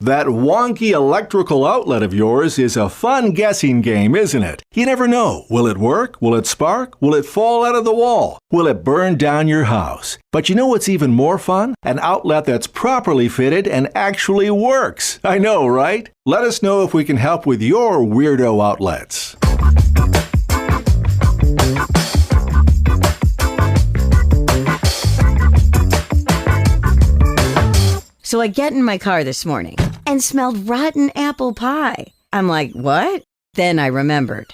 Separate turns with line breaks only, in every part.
That wonky electrical outlet of yours is a fun guessing game, isn't it? You never know. Will it work? Will it spark? Will it fall out of the wall? Will it burn down your house? But you know what's even more fun? An outlet that's properly fitted and actually works. I know, right? Let us know if we can help with your weirdo outlets.
So I get in my car this morning and smelled rotten apple pie. I'm like, what? Then I remembered.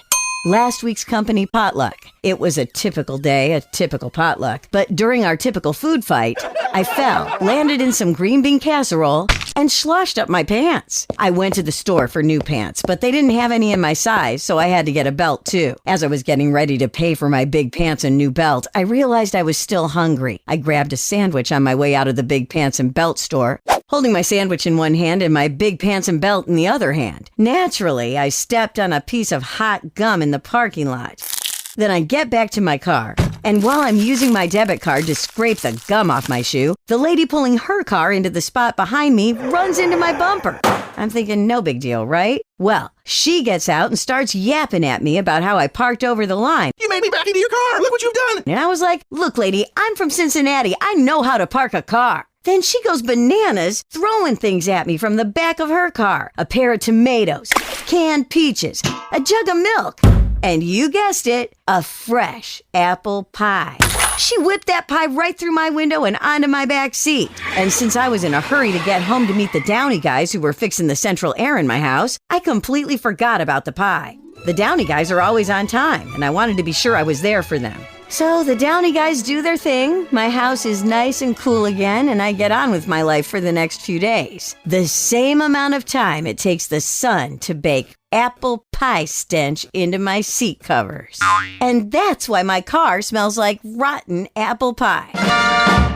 Last week's company potluck. It was a typical day, a typical potluck. But during our typical food fight, I fell, landed in some green bean casserole, and sloshed up my pants. I went to the store for new pants, but they didn't have any in my size, so I had to get a belt too. As I was getting ready to pay for my big pants and new belt, I realized I was still hungry. I grabbed a sandwich on my way out of the big pants and belt store, holding my sandwich in one hand and my big pants and belt in the other hand. Naturally, I stepped on a piece of hot gum in the parking lot. Then I get back to my car, and while I'm using my debit card to scrape the gum off my shoe, the lady pulling her car into the spot behind me runs into my bumper. I'm thinking, no big deal, right? Well, she gets out and starts yapping at me about how I parked over the line.
You made me back into your car. Look what you've done.
And I was like, look, lady, I'm from Cincinnati. I know how to park a car. Then she goes bananas, throwing things at me from the back of her car. A pair of tomatoes, canned peaches, a jug of milk, and you guessed it, a fresh apple pie. She whipped that pie right through my window and onto my back seat. And since I was in a hurry to get home to meet the Downey guys who were fixing the central air in my house, I completely forgot about the pie. The Downey guys are always on time, and I wanted to be sure I was there for them. So the Downey guys do their thing, my house is nice and cool again, and I get on with my life for the next few days. The same amount of time it takes the sun to bake apple pie stench into my seat covers. And that's why my car smells like rotten apple pie.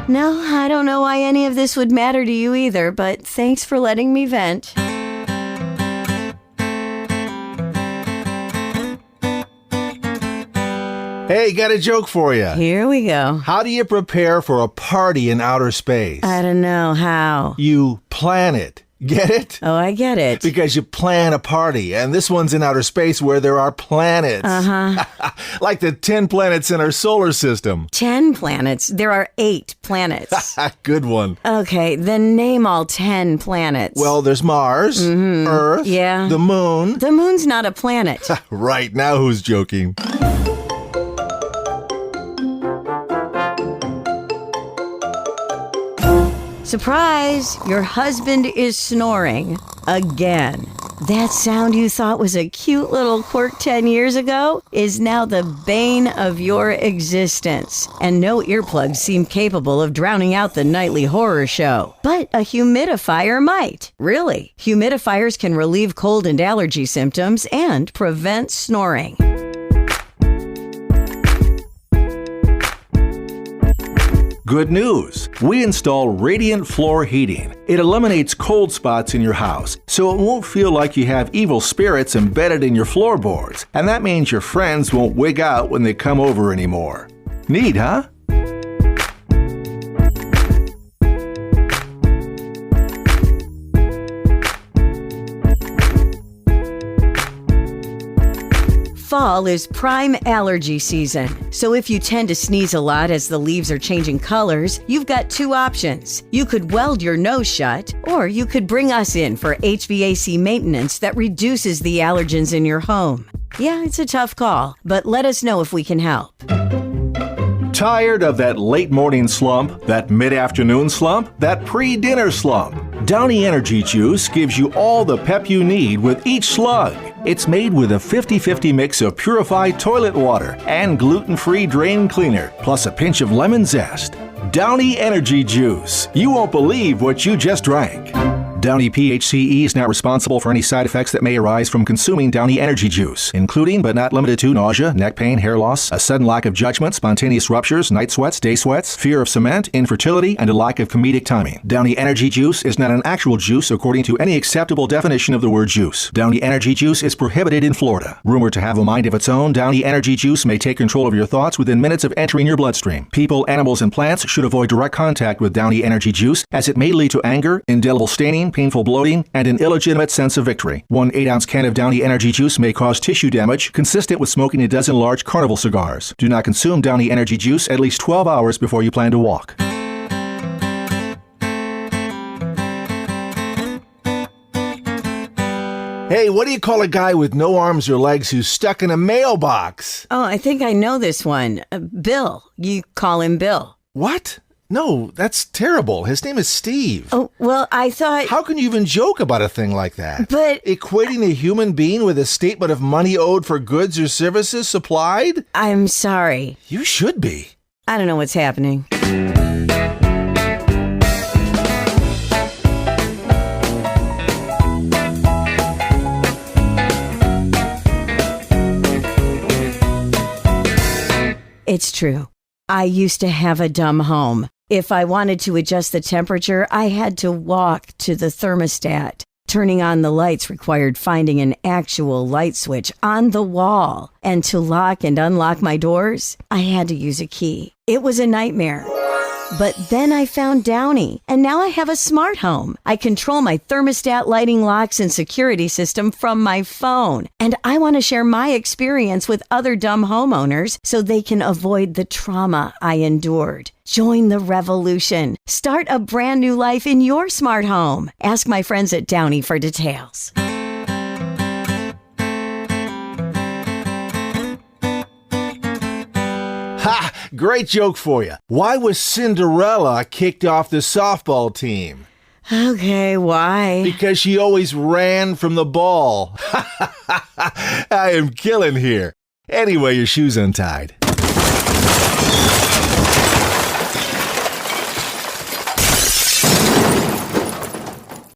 No, I don't know why any of this would matter to you either, but thanks for letting me vent.
Hey, got a joke for you.
Here we go.
How do you prepare for a party in outer space?
I don't know how.
You plan it. Get it?
Oh, I get it.
Because you plan a party, and this one's in outer space where there are planets.
Uh-huh.
Like the 10 planets in our solar system.
10 planets? There are 8 planets.
Good one.
Okay, then name all 10 planets.
Well, there's Mars, Earth,
Yeah.
the Moon.
The moon's not a planet.
Right, now who's joking?
Surprise! Your husband is snoring. Again. That sound you thought was a cute little quirk 10 years ago is now the bane of your existence. And no earplugs seem capable of drowning out the nightly horror show. But a humidifier might. Really. Humidifiers can relieve cold and allergy symptoms and prevent snoring.
Good news! We install radiant floor heating. It eliminates cold spots in your house, so it won't feel like you have evil spirits embedded in your floorboards, and that means your friends won't wig out when they come over anymore. Neat, huh?
Fall is prime allergy season, so if you tend to sneeze a lot as the leaves are changing colors, you've got 2 options. You could weld your nose shut, or you could bring us in for HVAC maintenance that reduces the allergens in your home. Yeah, it's a tough call, but let us know if we can help.
Tired of that late morning slump, that mid-afternoon slump, that pre-dinner slump? Downey Energy Juice gives you all the pep you need with each slug. It's made with a 50-50 mix of purified toilet water and gluten-free drain cleaner, plus a pinch of lemon zest. Downey Energy Juice. You won't believe what you just drank. Downey PHCE is not responsible for any side effects that may arise from consuming Downey Energy Juice, including but not limited to nausea, neck pain, hair loss, a sudden lack of judgment, spontaneous ruptures, night sweats, day sweats, fear of cement, infertility, and a lack of comedic timing. Downey Energy Juice is not an actual juice according to any acceptable definition of the word juice. Downey Energy Juice is prohibited in Florida. Rumored to have a mind of its own, Downey Energy Juice may take control of your thoughts within minutes of entering your bloodstream. People, animals, and plants should avoid direct contact with Downey Energy Juice as it may lead to anger, indelible staining, strong, painful bloating, and an illegitimate sense of victory. 1 8-ounce can of Downey energy juice may cause tissue damage consistent with smoking a dozen large Carnival cigars. Do not consume Downey energy juice at least 12 hours before you plan to walk.
Hey, what do you call a guy with no arms or legs who's stuck in a mailbox?
Oh, I think I know this one. Bill. You call him Bill.
What? No, that's terrible. His name is Steve.
Oh, well, I thought...
How can you even joke about a thing like that?
But...
Equating a human being with a statement of money owed for goods or services supplied?
I'm sorry.
You should be.
I don't know what's happening. It's true. I used to have a dumb home. If I wanted to adjust the temperature, I had to walk to the thermostat. Turning on the lights required finding an actual light switch on the wall. And to lock and unlock my doors, I had to use a key. It was a nightmare. But then I found Downey, and now I have a smart home. I control my thermostat, lighting, locks, and security system from my phone. And I want to share my experience with other dumb homeowners so they can avoid the trauma I endured. Join the revolution. Start a brand new life in your smart home. Ask my friends at Downey for details.
Ha! Great joke for you. Why was Cinderella kicked off the softball team?
Okay, why?
Because she always ran from the ball. I am killing here. Anyway, your shoe's untied.